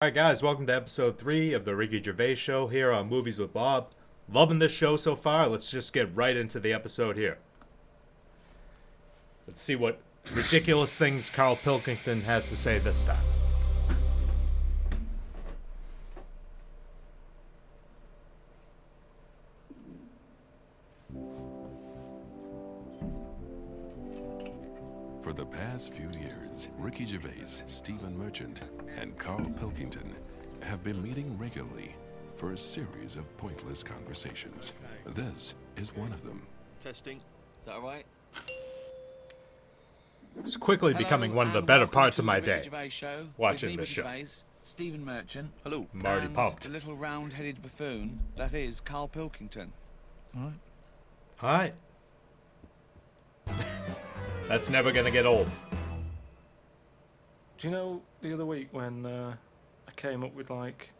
Alright guys, welcome to episode 3 of the Ricky Gervais Show here on Movies with Bob. Loving this show so far. Let's just get right into the episode here. Let's see what ridiculous things Carl Pilkington has to say this time. For the past few years, Ricky Gervais, Stephen Merchant, and Carl Pilkington have been meeting regularly for a series of pointless conversations. This is one of them. Testing. Is that all right? It's quickly becoming one of the better parts of my day. Show watching this show. Gervais, Stephen Merchant. Hello. I'm already and pumped. the little round-headed buffoon that is Carl Pilkington. Alright. That's never gonna get old. Do you know the other week when I came up with like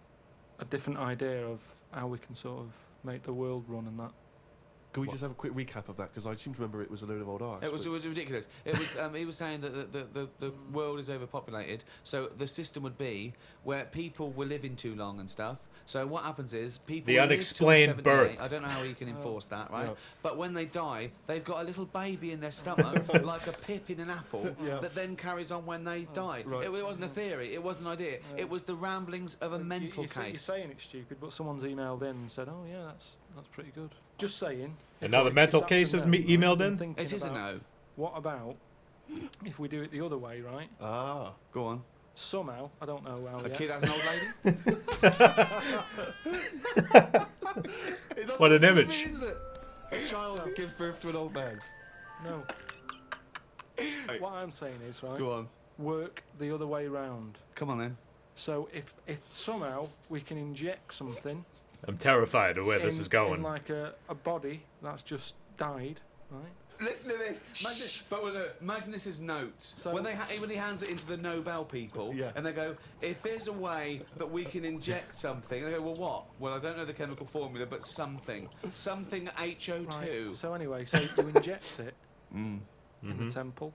a different idea of how we can sort of make the world run and that? Can we just have a quick recap of that? Because I seem to remember it was a load of old arse. It was ridiculous. It was he was saying that the world is overpopulated, so the system would be where people were living too long and stuff. So what happens is people The live till unexplained 78. birth. I don't know how you can enforce that, right? Yeah. But when they die, they've got a little baby in their stomach, like a pip in an apple, that then carries on when they die. Right. It wasn't a theory. It wasn't an idea. It was the ramblings of a mental You're case. saying it's stupid, but someone's emailed in and said, "Oh yeah, that's pretty good." Just saying. Another mental case is emailed in? It is a no. What about if we do it the other way, right? Ah. Go on. Somehow, I don't know how A yet. kid has an old lady. What an image. Isn't it? A child that gives birth to an old man. No. What I'm saying is, right, Go on. work the other way round. Come on then. So if somehow we can inject something I'm terrified of where this is in going. like a body that's just died, right? Listen to this. Imagine this as notes. So- when he hands it into the Nobel people, Yeah. and they go, if there's a way that we can inject something, they go, well, what? Well, I don't know the chemical formula, but something HO2. Right. So anyway, so you inject it in the temple.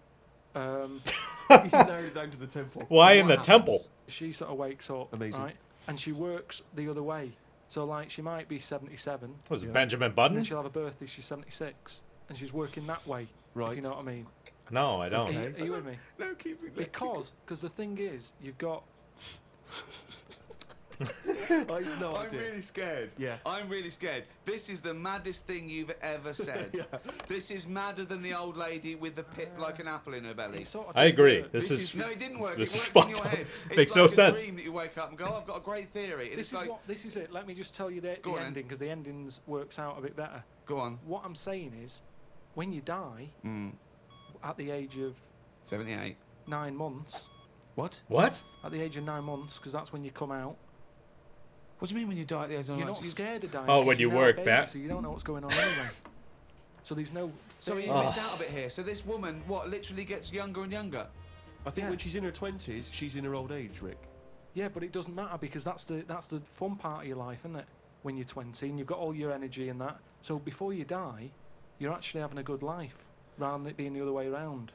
Narrowed it down to the temple. Why So in what the happens? temple? She sort of wakes up, Amazing. right? And she works the other way. So like she might be 77. Was it Yeah. Benjamin And Button? then she'll have a birthday. She's 76, and she's working that way. Right. If you know what I mean. No, I don't. Okay. Are you with me? No, keep it. Because the thing is, you've got. I've no I'm idea. really scared. Yeah. I'm really scared. This is the maddest thing you've ever said. Yeah. This is madder than the old lady with the pip like an apple in her belly. It sort of I agree. works. This is No, it didn't work. this it is worked in fucked your up. head. It's Makes like no a sense. dream that you wake up and go, oh, I've got a great theory. And This it's is like, this is it. Let me just tell you the Go on then. ending, because the endings works out a bit better. go on. What I'm saying is, when you die at the age of 78. 9 months, What? what? at the age of 9 months, because that's when you come out. What do you mean when you die at the age of You're 9 not months? scared of dying. Oh, 'cause when you you're now a work baby, back. so you don't know what's going on anyway. So there's no. So you fear. missed out a bit here. So this woman, what, literally gets younger and younger? I think Yeah. when she's in her 20s, she's in her old age, Rick. Yeah, but it doesn't matter, because that's the fun part of your life, isn't it? When you're 20 and you've got all your energy and that. So before you die, you're actually having a good life, rather than it being the other way around.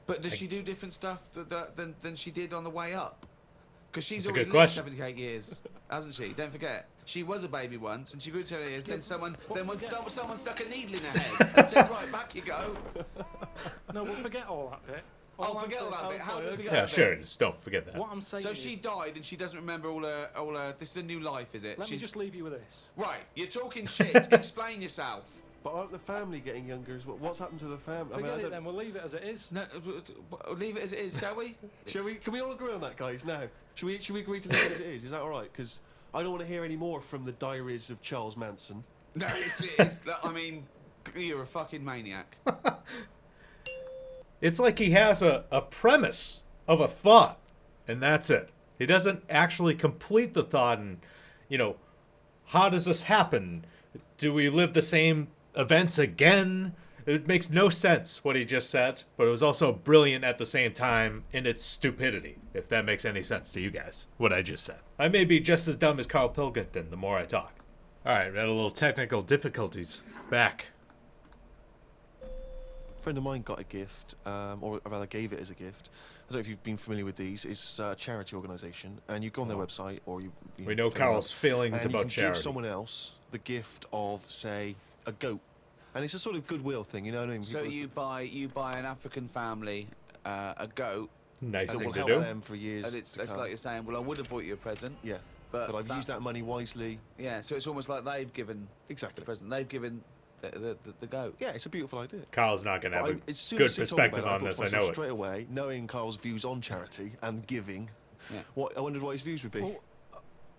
But does she do different stuff than she did on the way up? Because she's That's a already good lived question. 78 years, hasn't she? Don't forget. She was a baby once, and she grew to 78 years. Then someone stuck a needle in her head and said, right, back you go. No, but forget all that bit. I'll I'm forget all saying- that bit. How do we forget Yeah, that sure. bit? Just don't forget that. What I'm saying So is, she died, and she doesn't remember all her. This is a new life, is it? let me just leave you with this. Right, you're talking shit. Explain yourself. But aren't the family getting younger as well? What's happened to the family? Forget I it don't- then, we'll leave it as it is. No, leave it as it is, shall we? Shall we? Can we all agree on that, guys? Now, should we agree to leave it as it is? Is that all right? Because I don't want to hear any more from the diaries of Charles Manson. No, it's I mean, you're a fucking maniac. It's like he has a premise of a thought, and that's it. He doesn't actually complete the thought and, how does this happen? Do we live the same events again? It makes no sense what he just said, but it was also brilliant at the same time in its stupidity, if that makes any sense to you guys, what I just said. I may be just as dumb as Carl Pilkington the more I talk. Alright, we had a little technical difficulties. Back. friend of mine got a gift, or rather gave it as a gift. I don't know if you've been familiar with these. It's a charity organisation, and you go on their website, or you We know phone them Carl's up, feelings and about you can charity. give someone else the gift of, say, a goat, and it's a sort of goodwill thing, you know what I mean? So People- you buy an African family a goat, Nice that thing will to help do. them for years. and it's to come. like you're saying, well, I would have bought you a present. Yeah, But but I've that- used that money wisely. Yeah, so it's almost like they've given the Exactly. present. They've given the goat. Yeah, it's a beautiful idea. Carl's not going to But have I- a as soon good as he told me perspective about on it, this. thought I to know myself it. straight away, knowing Carl's views on charity and giving. Yeah. I wondered what his views would be. Well,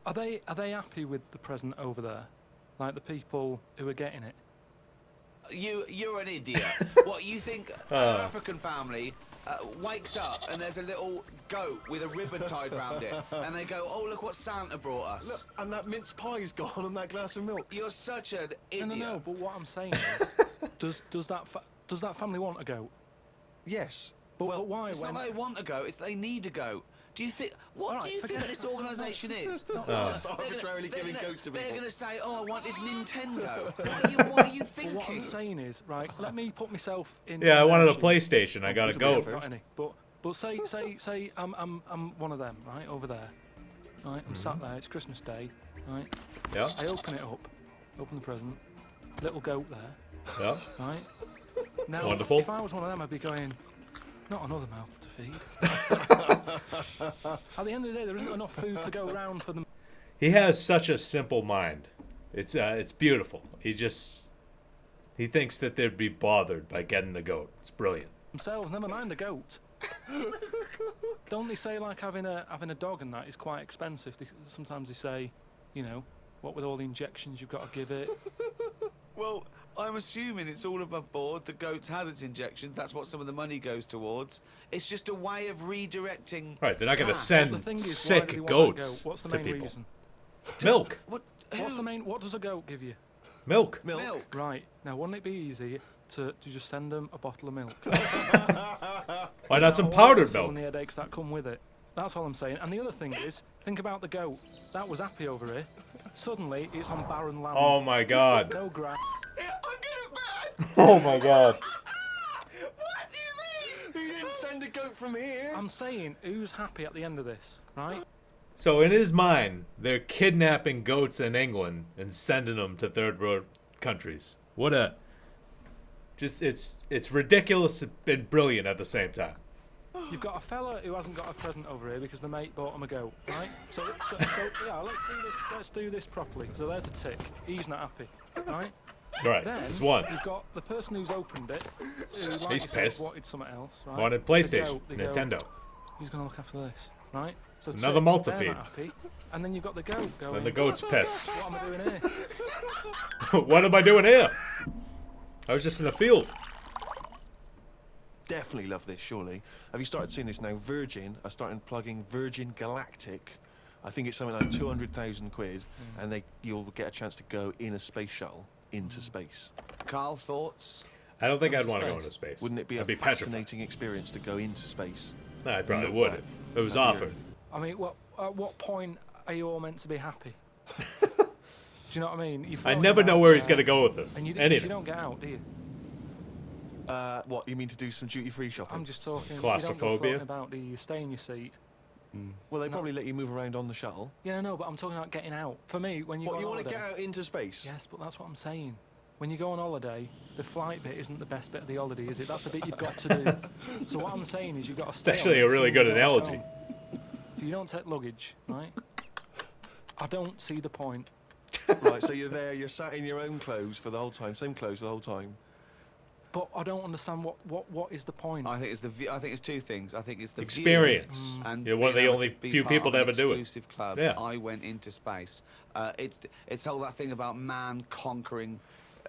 are they happy with the present over there? Like the people who are getting it? You're an idiot. What you think? An African family wakes up and there's a little goat with a ribbon tied round it, and they go, "Oh, look what Santa brought us." Look, and that mince pie's gone and that glass of milk. You're such an idiot. No. But what I'm saying is, does that family want a goat? Yes. But why? It's when not they want a goat; it's they need a goat. Do you think? What All right, do you think forget this it. organisation is? Just arbitrarily giving goats to They're people. going to say, "Oh, I wanted Nintendo." What are you Well, thinking? what I'm saying is, right, let me put myself in. Yeah, I in wanted their a shoes. PlayStation. I got a this will be goat. our Not any. But say I'm one of them, right, over there. Right, I'm sat there, it's Christmas Day, right? Yeah, I open it up, open the present, little goat there, yeah. right? Now, Wonderful. if I was one of them, I'd be going, not another mouth to feed. At the end of the day, there isn't enough food to go around for them He has such a simple mind. It's beautiful. He thinks that they'd be bothered by getting a goat. It's brilliant. themselves, never mind a goat. Don't they say like having a dog and that is quite expensive? Sometimes they say, you know, what with all the injections you've got to give it. Well, I'm assuming it's all above board. The goat's had its injections. That's what some of the money goes towards. It's just a way of redirecting. Right, they're not going to cash. send The thing is, why do they sick want that goats goat? What's the to main people. reason? Milk, What? What's the main? What does a goat give you? milk. Milk. Right now, wouldn't it be easy to just send them a bottle of milk? Why not some All powdered the milk? the headaches that come with it. That's all I'm saying. And the other thing is, think about the goat. That was happy over here. Suddenly, it's on barren land. Oh my god. No grass. Oh my god. What do you mean? You didn't send a goat from here. I'm saying, who's happy at the end of this, right? So in his mind, they're kidnapping goats in England and sending them to third world countries. What a it's ridiculous and brilliant at the same time. You've got a fella who hasn't got a present over here because the mate bought him a goat, right? So yeah, let's do this properly. So there's a tick. He's not happy, right? Right, Then there's one. you've got the person who's opened it, who like He's yourself, pissed. wanted something else, right? Wanted It's a PlayStation, goat, they go, Nintendo. Who's going to look after this, right? So Another tick, multi-feed. they're not happy. And then you've got the goat going. Then the goat's pissed. What am I doing here? What am I doing here? I was just in the field. Definitely love this, surely. Have you started seeing this now? Virgin are starting plugging Virgin Galactic. I think it's something like 200,000 quid, and you'll get a chance to go in a space shuttle into space. Carl, thoughts? I don't think Go I'd to want to go space. into space. Wouldn't it be I'd a be petrified. fascinating experience to go into space? No, I probably Look would back if it was at the offered. Earth. I mean, at what point are you all meant to be happy? Do you know what I mean? You I throw never it know out where he's there, going to go with this. And you Anything. don't get out, do you? What, you mean to do some duty-free shopping? I'm just talking. Claustrophobia? You don't go floating about, do you? You stay in your seat. Well, they No. probably let you move around on the shuttle. Yeah, no, but I'm talking about getting out. For me, when you What, go you on want to holiday, get out into space? yes, but that's what I'm saying. When you go on holiday, the flight bit isn't the best bit of the holiday, is it? That's the bit you've got to do. So what I'm saying is you've got to stay. actually on a it really so good you go analogy. home. So you don't take luggage, right? I don't see the point. Right, so you're there, you're sat in your own clothes for the whole time, same clothes for the whole time. But I don't understand what is the point. I think it's I think it's two things. I think it's the view Experience. and You're one of being the able only to be few part people of to an ever do it. exclusive club. Yeah. I went into space. It's all that thing about man conquering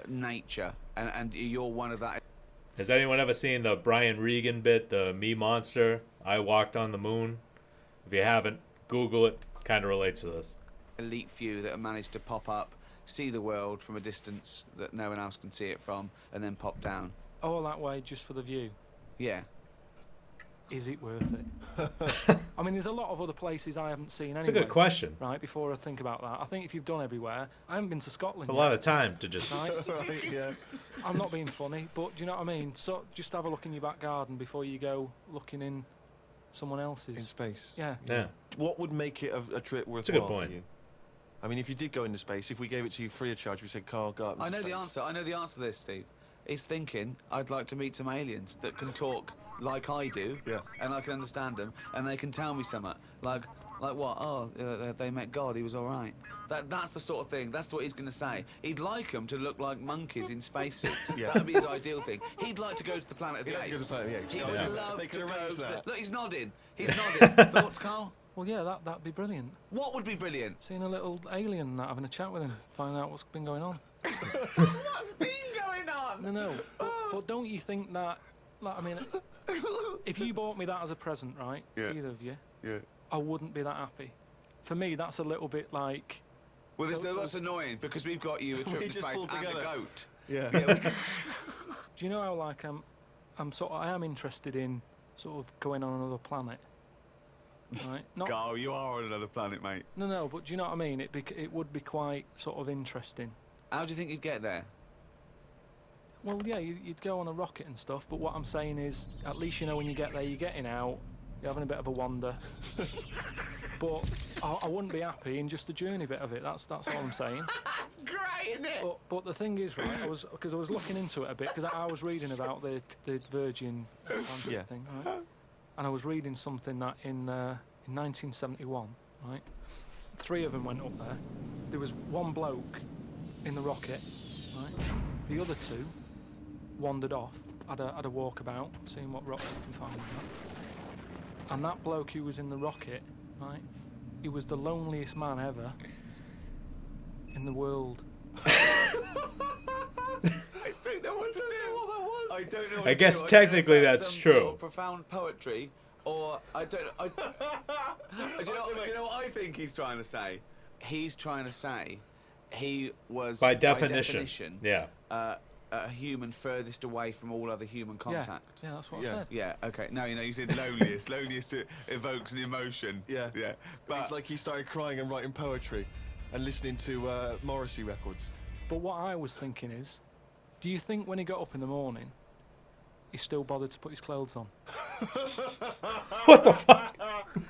nature, and you're one of that Has anyone ever seen the Brian Regan bit, the Me Monster? I walked on the moon. If you haven't, Google it. It kind of relates to this. elite few that have managed to pop up, see the world from a distance that no one else can see it from, and then pop down. All that way just for the view. Yeah. is it worth it? I mean, there's a lot of other places I haven't seen anyway. It's a good question. Right, before I think about that, I think if you've done everywhere, I haven't been to Scotland It's a yet. lot of time to just. Right? Right, yeah. I'm not being funny, but do you know what I mean? So just have a look in your back garden before you go looking in someone else's. In space. Yeah. Yeah. What would make it a trip worthwhile It's a good point. for you? I mean, if you did go into space, if we gave it to you free of charge, we said, Carl, go up I into know the space." answer. I know the answer to this, Steve. He's thinking, I'd like to meet some aliens that can talk like I do, Yeah. and I can understand them, and they can tell me something. Like what? Oh, they met God, he was all right. That's the sort of thing, that's what he's going to say. He'd like them to look like monkeys in spacesuits. Yeah. That'd be his ideal thing. He'd like to go to the planet of He'd the like to go to apes. the planet of the apes. He Yeah. would Yeah. love They to could go arrange to the... that. Look, he's nodding. He's nodding. Thoughts, Carl? Well, yeah, that'd be brilliant. What would be brilliant? Seeing a little alien and that, having a chat with him, finding out what's been going on. What's been going on? No, but don't you think that, like, I mean, if you bought me that as a present, right, Yeah. either of you, Yeah. I wouldn't be that happy. For me, that's a little bit like, Well, Those- that's annoying because we've got you a trip We to just space pulled and a together. goat. Yeah. Yeah, we can... do you know how, like, I am interested in sort of going on another planet, right? Not, Carl, you are on another planet, mate. no, but do you know what I mean? It would be quite sort of interesting. How do you think you'd get there? Well, yeah, you'd go on a rocket and stuff, but what I'm saying is, at least you know when you get there, you're getting out, you're having a bit of a wander. But I wouldn't be happy in just the journey bit of it. That's all I'm saying. That's great, isn't it? But the thing is, right, I was looking into it a bit because I was reading about the Virgin Atlantic Yeah. thing, right? And I was reading something that in 1971, right, 3 of them went up there. There was 1 bloke in the rocket, right? The other 2 wandered off, had a walkabout, seeing what rocks they can find. And that. And that bloke who was in the rocket, right, he was the loneliest man ever in the world. I don't know what to do. I don't know what I to guess do. technically I don't know if that's some true. Sort of profound poetry, or I don't. Do you know what I think he's trying to say? He's trying to say he was By definition. Yeah. A human furthest away from all other human contact. Yeah, that's what Yeah. I said. Yeah. Okay. No, you said loneliest. Loneliest evokes an emotion. Yeah. Yeah. But But it's like he started crying and writing poetry and listening to Morrissey records. But what I was thinking is, do you think when he got up in the morning, he still bothered to put his clothes on? What the fuck?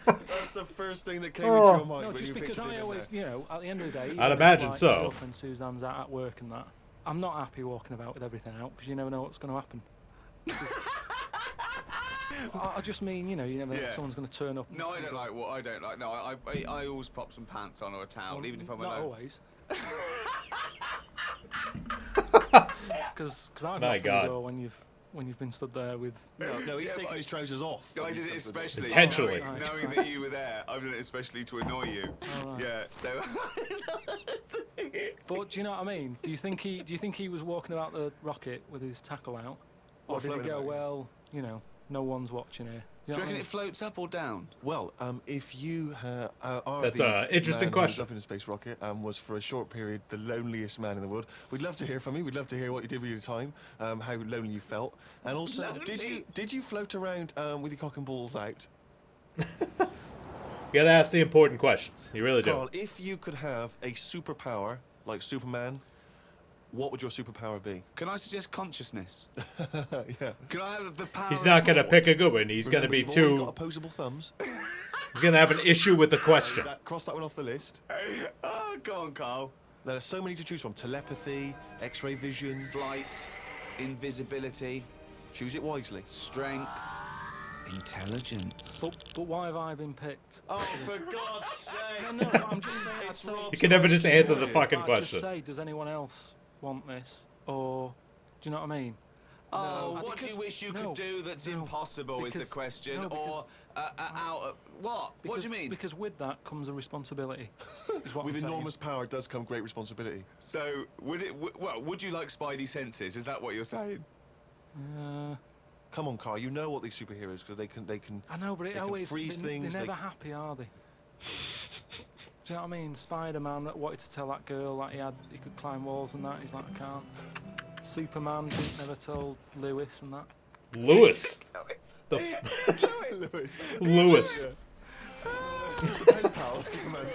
That's the first thing that came Oh. into your mind No, when just you because pictured him I in always, there. you know, at the end of the day, even I'd if, imagine like, so. my girlfriend Suzanne's out at work and that, I'm not happy walking about with everything out because you never know what's going to happen. I just mean, you never know Yeah. if someone's going to turn up. no, I don't like what I don't like. No, I always pop some pants on or a towel, Well, even if I'm not alone. always. Because I've My knocked on God. the door when you've been stood there with. No, he's Yeah, taking but- his trousers off. I when he did it comes to the door. especially Intentionally. knowing that you were there. I've done it especially to annoy you. Oh, right. Yeah. So. But do you know what I mean? Do you think he was walking about the rocket with his tackle out, or Or did he floating go, about? well, no one's watching here? Do you know what I reckon mean? it floats up or down? Well, if you are That's the a interesting man who was question. up in a space rocket and was for a short period the loneliest man in the world, we'd love to hear from you. We'd love to hear what you did with your time, how lonely you felt, and also did you float around with your cock and balls out? You gotta ask the important questions. You really do. Carl, if you could have a superpower like Superman, what would your superpower be? Can I suggest consciousness? Yeah. Can I have the power? He's of not gonna thought? pick a good one. He's gonna Remember, be you've already got too. opposable thumbs. He's gonna have an issue with the question. Cross that one off the list. Oh, go on, Carl. There are so many to choose from: telepathy, X-ray vision. Flight, invisibility, Choose it wisely. strength, intelligence. But why have I been picked? Oh, for God's sake! No, but I'm just saying. I'd It's say, Rob. You can never just answer the fucking I'd question. just say, does anyone else want this, or do you know what I mean? Oh, No, what do you because- wish you no, could do that's no, impossible is because- the question, no, because- or out of what? What do you mean? Because with that comes a responsibility. Is what With I'm saying. enormous power does come great responsibility. So would you like Spidey senses? Is that what you're saying? Come on, Carl. You know what these superheroes because they can. I know, but it They can always freeze they're things, never they- happy, are they? Do you know what I mean? Spider-Man wanted to tell that girl that he could climb walls and that. He's like, I can't. Superman never told Lewis and that. Lewis. The Lewis. Lewis. Just a pen pal of Superman's.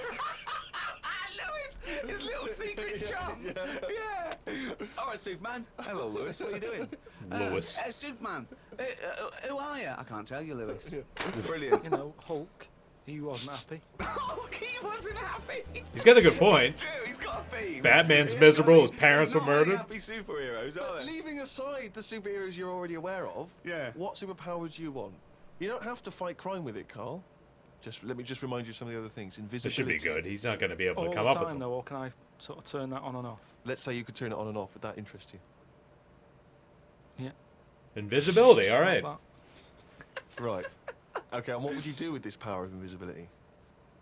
Lewis, his little secret chum. Yeah. All right, Superman. Hello, Lewis. What are you doing? Lewis. Superman. Who are you? I can't tell you, Lewis. Brilliant. You know, Hulk. He wasn't happy. Hulk, he wasn't happy. He's got a good point. It's true. He's got a theme. Batman's Yeah, miserable, I mean, his parents there's were not many murdered. happy superheroes, are But there? leaving aside the superheroes you're already aware of, Yeah. what superpower do you want? You don't have to fight crime with it, Carl. Let me just remind you of some of the other things. This Invisibility. should be good. He's not going to be able All to come the up time, with something. though, or can I sort of turn that on and off? Let's say you could turn it on and off. Would that interest you? Yeah. Invisibility, all right. Like Right. Okay, and what would you do with this power of invisibility?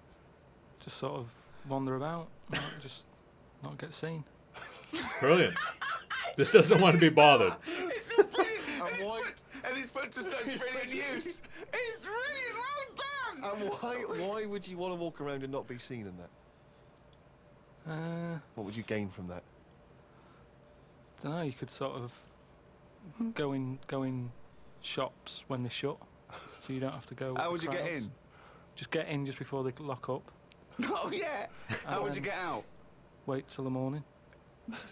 that. Just sort of wander about, just not get seen. Brilliant. This doesn't want to be bothered. It's a brilliant. why- And he's put to such brilliant use. It's brilliant. Well done. And why would you want to walk around and not be seen in that? What would you gain from that? Don't know. You could sort of go in shops when they shut, so you don't have to go. with How the would you get crowds. in? Just get in just before they lock up. Oh yeah. How would you get out? Wait till the morning.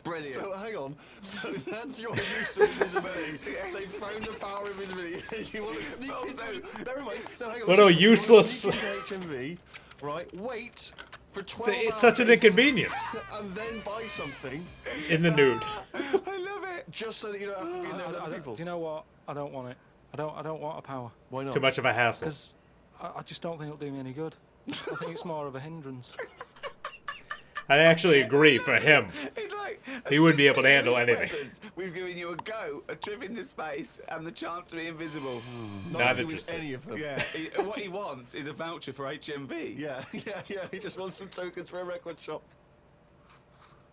Brilliant. So hang on. So that's your use of invisibility. They found the power of invisibility. You want to sneak Oh, into? Never mind. No, hang on. What listen. a You wanna useless- sneak into HMV, right? Wait for 12 It's such an hours inconvenience. and then buy something In the nude. I love it. just so that you don't have to be in there with other people. Do you know what? I don't want it. I don't want a power Why not? Too much of a hassle. because I just don't think it'll do me any good. I think it's more of a hindrance. I actually agree for him. It's like, He wouldn't be just able to in handle his anything. presence, we've given you a go, a trip into space, and the chance to be invisible. Not doing interested. any of them. Yeah. What he wants is a voucher for HMV. Yeah. He just wants some tokens for a record shop.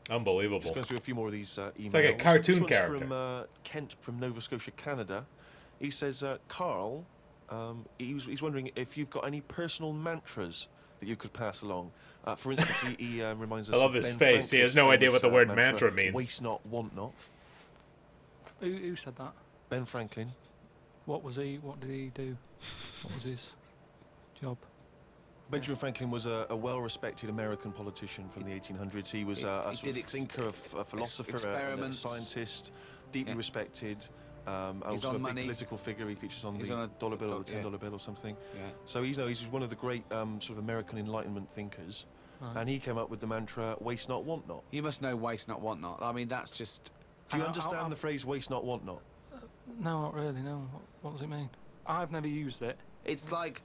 Unbelievable. Just going through a few more of these emails. like a cartoon This one's character. from Kent from Nova Scotia, Canada. He says, Carl, he's wondering if you've got any personal mantras that you could pass along. For instance, he reminds us. I love of his Ben face. He has Franklin's no idea famous, what the word mantra means. Waste not, want not. Who said that? Ben Franklin. What was he? What did he do? What was his job? Benjamin Franklin was a well-respected American politician from the 1800s. He was a he sort did of thinker, a philosopher, a experiments. scientist, deeply Yeah. respected. He's Also on a big money. political figure. He features on He's the on a dollar bill or doll- the $10 bill or something. Yeah. So he's one of the great sort of American Enlightenment thinkers, Right. and he came up with the mantra "waste not, want not." You must know waste not, want not. I mean, that's just. Do you I- understand I- the phrase "waste not, want not"? No, not really. No. What does it mean? I've never used it. It's like,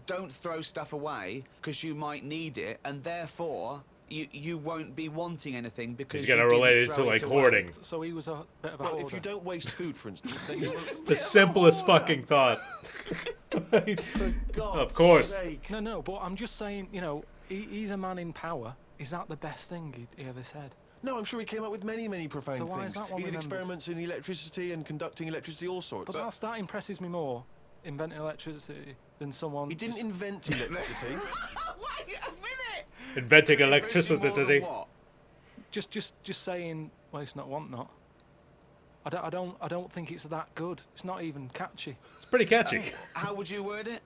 don't throw stuff away because you might need it, and therefore you won't be wanting anything because He's you going to didn't relate it to throw like away. hoarding. So he was a bit of a Well, hoarder. if you don't waste food, for instance, then you The simplest fucking thought. Of course. No, no. But I'm just saying. You know, he's a man in power. Is that the best thing he ever said? No, I'm sure he came up with many, many profound So why things. is that one He did remembered? experiments in electricity and conducting electricity, all sorts. But that impresses me more, inventing electricity, than someone. He didn't just- invent electricity. Wait a minute. Inventing More than electricity. what? Just saying waste not, want not. I don't think it's that good. It's not even catchy. It's pretty catchy. How would you word it?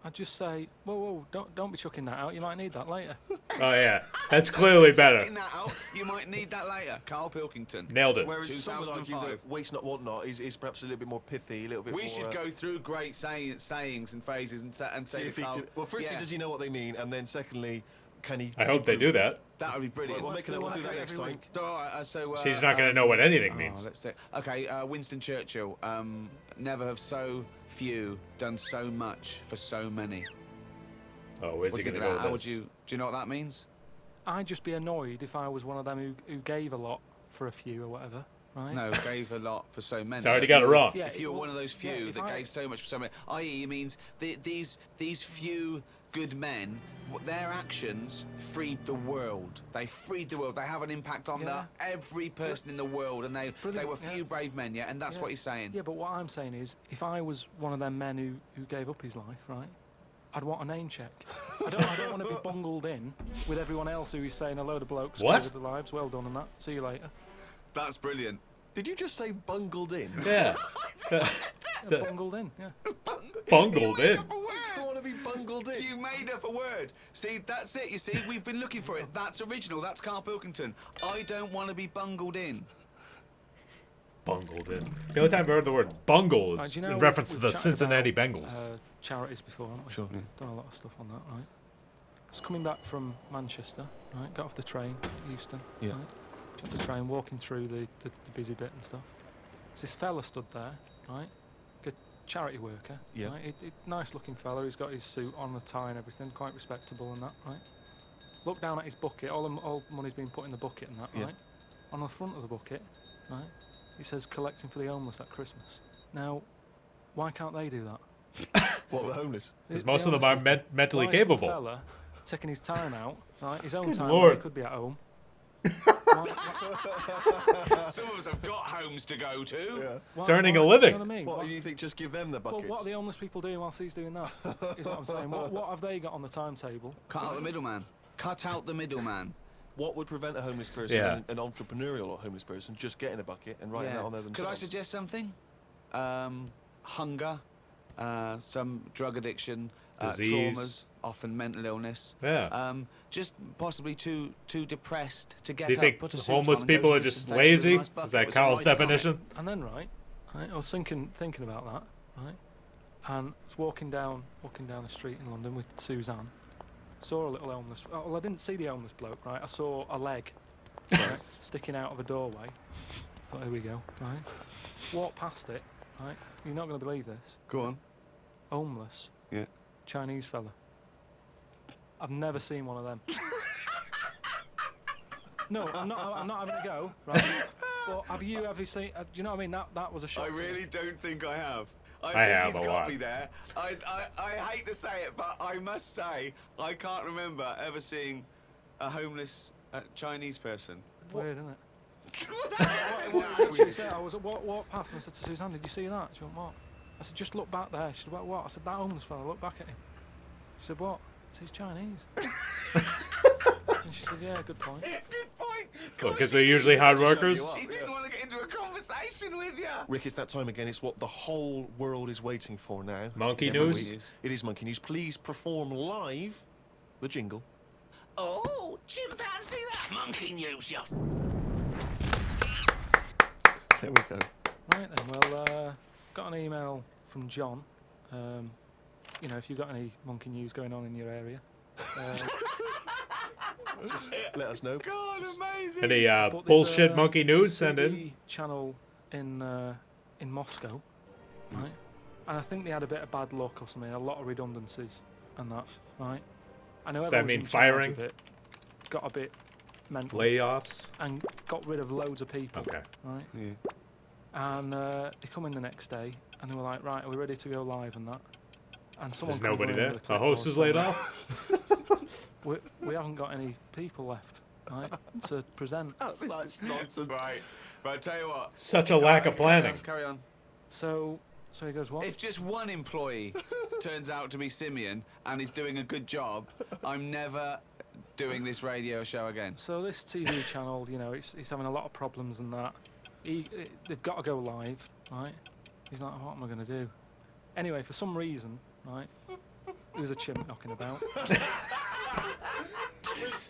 I'd just say, whoa, don't be chucking that out. You might need that later. Oh, yeah. That's clearly better. Getting that out, you might need that later. Carl Pilkington. Nailed it. Whereas some would argue 2005. that waste not, want not is perhaps a little bit more pithy, a little bit more... We should go through great sayings and phrases and see say if to he Carl. could, well, firstly, yeah, does he know what they mean? And then secondly, can he... I hope they do that. that would be brilliant. Well, we'll do that Okay, next every time. week. So, all right, so He's not going to know what anything oh, means. let's see. Okay, Winston Churchill. Never have so few done so much for so many. Oh, where's What he do you going to think go of that? How with would this? you? Do you know what that means? I'd just be annoyed if I was one of them who gave a lot for a few or whatever, right? No, gave a lot for so many. He's already got it wrong. Yeah, If you're one of those few yeah, if that I- gave so much for so many, i.e., it means these few good men, their actions freed the world. They freed the world. They have an impact on Yeah. every person in the world, and they Brilliant, were yeah. few brave men, yeah. And that's Yeah. what he's saying. Yeah, but what I'm saying is, if I was one of them men who gave up his life, right, I'd want a name check. I don't want to be bungled in with everyone else who is saying a load of blokes What? with their lives. Well done on that. See you later. That's brilliant. Did you just say bungled in? Yeah. So- Bungled in, yeah. bungled You made in. up a word. I want to be bungled in. You made up a word. See, that's it. You see, we've been looking for it. That's original. That's Carl Pilkington. I don't want to be bungled in. Bungled in. The only time I've heard the word bungle is Do you know in we've- reference to we've the chatted Cincinnati about, Bengals. Charities before, haven't we? Sure. Done a lot of stuff on that, right? I was coming back from Manchester, right? Got off the train at Euston, Yeah. right? Off the train, walking through the busy bit and stuff. There's this fella stood there, right? Good charity worker, Yeah. right? Nice looking fella. He's got his suit on, the tie and everything, quite respectable and that, right? Look down at his bucket. All the money's been put in the bucket and that, Yeah. right? On the front of the bucket, right? It says collecting for the homeless at Christmas. Now, why can't they do that? What, the homeless? Because The most of them are homeless people. mentally Why is some capable. fella taking his time out, right? His own Good time. Lord. Where he could be at home. Why- Some of us have got homes to go to. It's earning a do living. You know what I mean? What do you think? Just give them the Well, buckets. what are the homeless people doing whilst he's doing that? Is what I'm saying. What have they got on the timetable? Cut out the middleman. Cut out the middleman. What would prevent a homeless person, Yeah. an entrepreneurial or homeless person, just getting a bucket and writing that on there Could themselves? I suggest something? Hunger, some drug addiction, Disease. traumas, often mental illness. Yeah. Just possibly too depressed to get Do you up, think put a suit homeless on and go people to are the just station with a lazy? nice bucket Is that with some Carl's ice on it? definition? And then right, I was thinking about that, right? And I was walking down the street in London with Suzanne. Saw a little homeless. Well, I didn't see the homeless bloke, right? I saw a leg right, sticking out of a doorway. Thought, here we go, right? Walked past it, right? You're not going to believe this. Go on. Homeless. Yeah. Chinese fella. I've never seen one of them. No, I'm not having a go, right? But have you ever seen? Do you know what I mean? That was a shock. I to me. really don't think I have. I think have he's a got lot. me there. I hate to say it, but I must say I can't remember ever seeing a homeless Chinese person. Weird, isn't it? What? She said, I was walked past and I said to Suzanne, "Did you see that?" She went, "What?" I said, "Just look back there." She said, "What?" I said, "That homeless fella. Look back at him." She said, "What?" I said, "He's Chinese." And she said, "Yeah, good point." Good point. Because they're usually hard workers. She didn't want to get into a conversation with you. Rick, it's that time again. It's what the whole world is waiting for now. Monkey Every news? week. It is Monkey News. Please perform live the jingle. Oh, chimpanzee, that monkey news, you. There we go. Right then, well, got an email from John. You know, if you've got any monkey news going on in your area. Let us know. God, amazing. Any But there's bullshit a monkey news? Send in. TV channel in Moscow, right? And I think they had a bit of bad luck or something, a lot of redundancies and that, right? And Does whoever that was mean in charge firing? of it got a bit mental Layoffs? and got rid of loads of people, Okay. right? Yeah. And they come in the next day and they were like, "Right, are we ready to go live and that?" And someone There's comes nobody running there. with The host clipboard was laid saying, off. We haven't got any people left, right, to present. Such nonsense. Right. But I tell you what. Such a lack of planning. Carry on. So he goes, "What?" If just one employee turns out to be Simeon and is doing a good job, I'm never doing this radio show again. So this TV channel, you know, it's having a lot of problems and that. They've got to go live, right? He's like, "What am I going to do?" Anyway, for some reason, right, there was a chimp knocking about.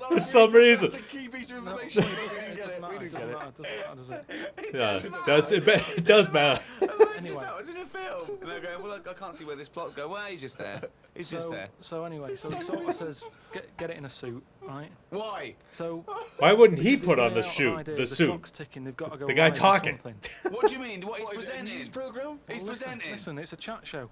For some reason. That's the key piece of No, information. it doesn't matter, it doesn't matter, does it? Yeah, it does matter. Anyway. That was in a film. And they're going, well, I can't see where this plot go. Well, he's just there. He's just there. So anyway, so he sort of says, get it in a suit, right? Why? So Why wouldn't he because put they've on the run out of suit? ideas, The the suit. clock's ticking. They've got to go. The guy live with talking. something. What do you mean? What he's What is it, a presenting? news program? He's Well, listen, presenting. Listen, it's a chat show.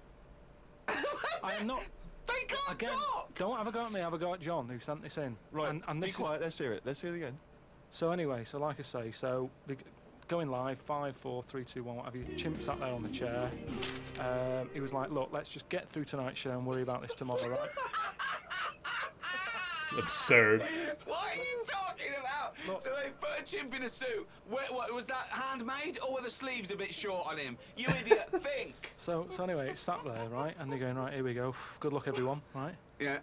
I'm not. They can't Again, talk. don't have a go at me. Have a go at John, who sent this in. Right, And be this is, quiet. Let's hear it. Let's hear it again. so anyway, so like I say, so going live, 5, 4, 3, 2, 1, whatever. Chimp sat there on the chair. He was like, "Look, let's just get through tonight's show and worry about this tomorrow, right?" Absurd. What are you talking about? Look. So they put a chimp in a suit. What was that handmade, or were the sleeves a bit short on him? You idiot! Think. So anyway, it's sat there, right? And they're going, "Right, here we go. Good luck, everyone." Right? Yeah.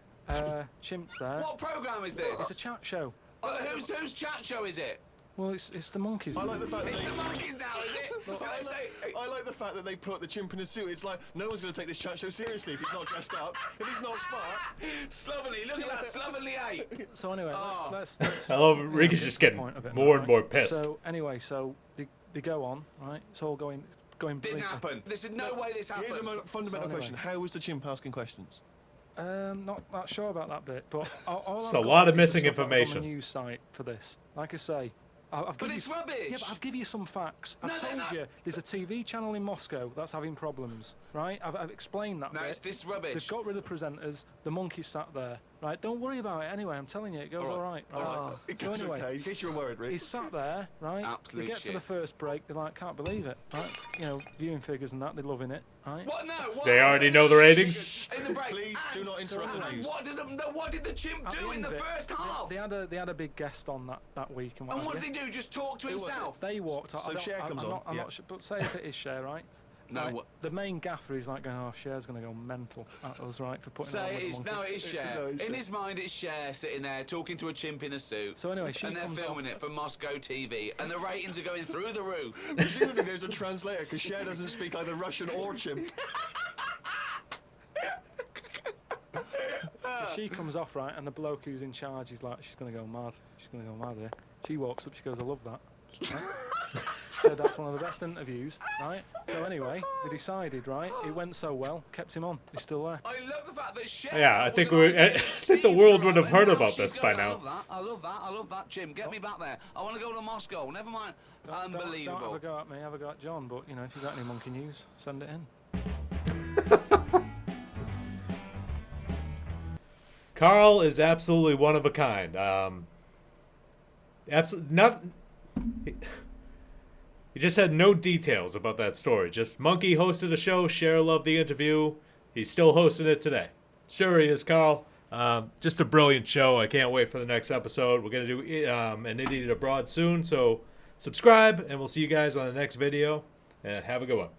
Chimp's there. What program is It's a this? chat show. Whose chat show is it? Well, it's the monkeys. I like the fact that It's they... the monkeys now, is it? Can I say? I like the fact that they put the chimp in a suit. It's like, no one's going to take this chat show seriously if he's not dressed up, if he's not smart. Slovenly, look at that, slovenly ape. So anyway, Oh. let's I love you know, Ricky's get just to the getting point of it more now, and more right? pissed. So anyway, so they go on, right? It's all going Didn't blink- happen. There's no way this happened. Here's a fundamental So anyway. question. How was the chimp asking questions? Not that sure about that bit, but all It's I've a got lot of is the missing stuff that was information. on the news site for this. Like I say, I've But given it's you, rubbish. Yeah, but I've given you some facts. I've No, told no. you there's a TV channel in Moscow that's having problems, right? I've explained that No, bit. it's this rubbish. They've got rid of the presenters. The monkey's sat there, right? Don't worry about it. Anyway, I'm telling you, it goes all right. It So goes anyway, okay, in case you were worried, Rick. he's sat there, right? Absolute they get to the shit. first break, they're like, can't believe it, right? You know, viewing figures and that, they're loving it, right? What? No. What? They already know the ratings. In the break. Please do not interrupt the And news. what did the chimp At do in end the of it, first half? They had a big guest on that week and And what have did you. he do? Just talk to Who was it? himself? They walked out. So Cher comes on, I'm yeah. not sure, but say if it is Cher, right? No, Right, what- the main gaffer is like going, oh, Cher's going to go mental at us, right, for putting it on Say with it the is. monkey. No, it is Cher. No, it's In Cher. his mind, it's Cher sitting there talking to a chimp in a suit. So anyway, she and they're comes filming off- it for Moscow TV, and the ratings are going through the roof. Presumably there's a translator, because Cher doesn't speak either Russian or chimp. So she comes off, right, and the bloke who's in charge is like, she's going to go mad. She's going to go mad here. She walks up, she goes, I love that. Right? So that's one of the best interviews, right? So anyway, they decided, right, it went so well, kept him on. He's still there. I love the fact that Cher. Yeah, I was think an we- idea I that think the Steve world threw would have up, heard and about she's this by going, now. I love that, Jim. Get me back there. I want to go to Moscow. Never mind. Don't Unbelievable. have a go at me, have a go at John, but, you know, if you've got any monkey news, send it in. Carl is absolutely one of a kind. Not. He just had no details about that story. Just Monkey hosted a show. Cher loved the interview. He's still hosting it today. Sure he is, Carl. Just a brilliant show. I can't wait for the next episode. We're gonna do an Idiot Abroad soon. So subscribe, and we'll see you guys on the next video. Have a good one.